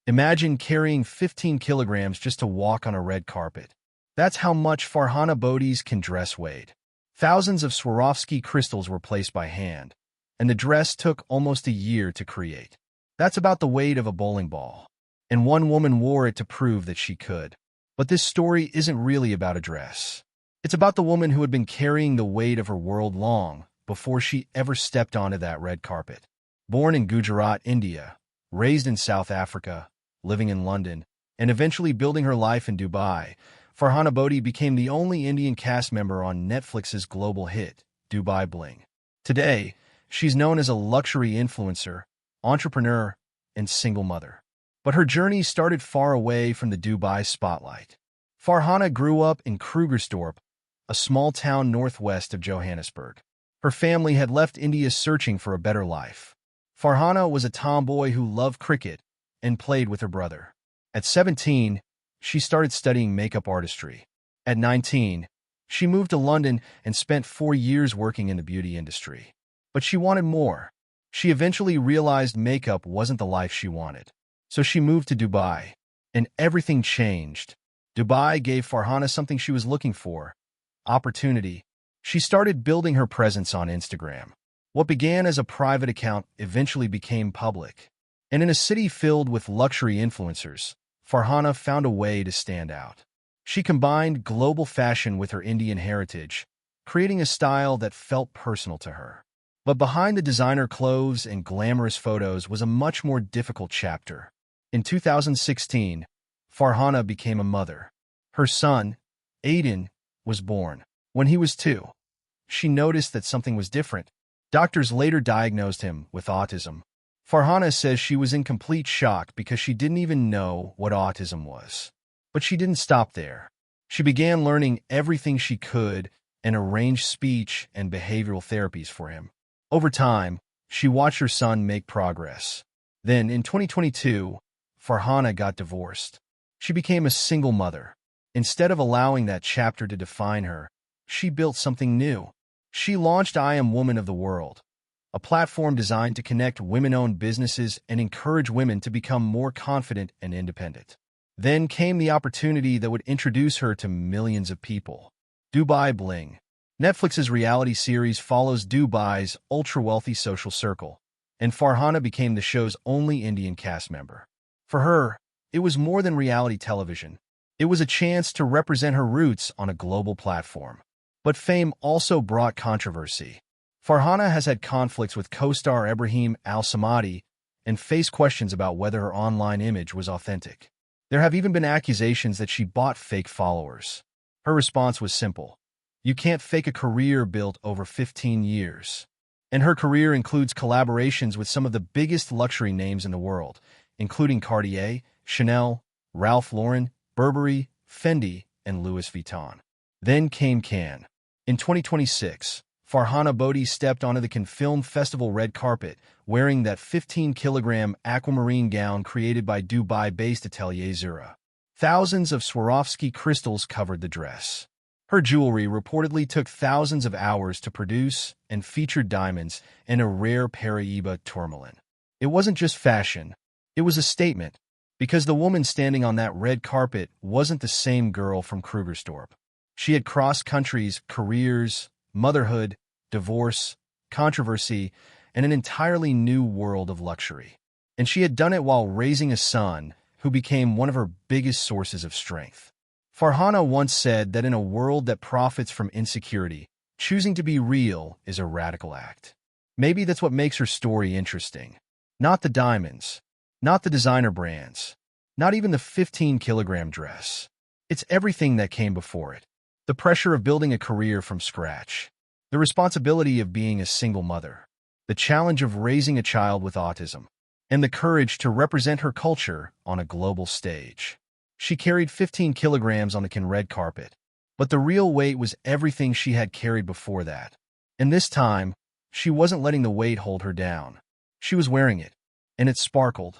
Imagine carrying 15 kilograms just to walk on a red carpet. That's how much Farhana Bodi's can dress weighed. Thousands of Swarovski crystals were placed by hand, and the dress took almost a year to create. That's about the weight of a bowling ball. And one woman wore it to prove that she could. But this story isn't really about a dress. It's about the woman who had been carrying the weight of her world long before she ever stepped onto that red carpet. Born in Gujarat, India, raised in South Africa, living in London, and eventually building her life in Dubai, Farhana Bodi became the only Indian cast member on Netflix's global hit, Dubai Bling. Today, she's known as a luxury influencer, entrepreneur, and single mother. But her journey started far away from the Dubai spotlight. Farhana grew up in Krugersdorp, a small town northwest of Johannesburg. Her family had left India searching for a better life. Farhana was a tomboy who loved cricket and played with her brother. At 17, she started studying makeup artistry. At 19, she moved to London and spent 4 years working in the beauty industry. But she wanted more. She eventually realized makeup wasn't the life she wanted. So she moved to Dubai, and everything changed. Dubai gave Farhana something she was looking for: opportunity. She started building her presence on Instagram. What began as a private account eventually became public. And in a city filled with luxury influencers, Farhana found a way to stand out. She combined global fashion with her Indian heritage, creating a style that felt personal to her. But behind the designer clothes and glamorous photos was a much more difficult chapter. In 2016, Farhana became a mother. Her son, Aiden, was born. When he was 2, she noticed that something was different. Doctors later diagnosed him with autism. Farhana says she was in complete shock because she didn't even know what autism was. But she didn't stop there. She began learning everything she could and arranged speech and behavioral therapies for him. Over time, she watched her son make progress. Then, in 2022, Farhana got divorced. She became a single mother. Instead of allowing that chapter to define her, she built something new. She launched I Am Woman of the World, a platform designed to connect women-owned businesses and encourage women to become more confident and independent. Then came the opportunity that would introduce her to millions of people. Dubai Bling. Netflix's reality series follows Dubai's ultra-wealthy social circle, and Farhana became the show's only Indian cast member. For her, it was more than reality television. It was a chance to represent her roots on a global platform. But fame also brought controversy. Farhana has had conflicts with co-star Ibrahim Al-Samadi and faced questions about whether her online image was authentic. There have even been accusations that she bought fake followers. Her response was simple: you can't fake a career built over 15 years. And her career includes collaborations with some of the biggest luxury names in the world, including Cartier, Chanel, Ralph Lauren, Burberry, Fendi, and Louis Vuitton. Then came Cannes. In 2026, Farhana Bodi stepped onto the Cannes Film Festival red carpet, wearing that 15-kilogram aquamarine gown created by Dubai-based Atelier Zura. Thousands of Swarovski crystals covered the dress. Her jewelry reportedly took thousands of hours to produce and featured diamonds and a rare Paraiba tourmaline. It wasn't just fashion, it was a statement, because the woman standing on that red carpet wasn't the same girl from Krugersdorp. She had crossed countries, careers, motherhood, divorce, controversy, and an entirely new world of luxury. And she had done it while raising a son who became one of her biggest sources of strength. Farhana once said that in a world that profits from insecurity, choosing to be real is a radical act. Maybe that's what makes her story interesting. Not the diamonds, not the designer brands, not even the 15-kilogram dress. It's everything that came before it. The pressure of building a career from scratch, the responsibility of being a single mother, the challenge of raising a child with autism, and the courage to represent her culture on a global stage. She carried 15 kilograms on the Cannes red carpet, but the real weight was everything she had carried before that. And this time, she wasn't letting the weight hold her down. She was wearing it, and it sparkled.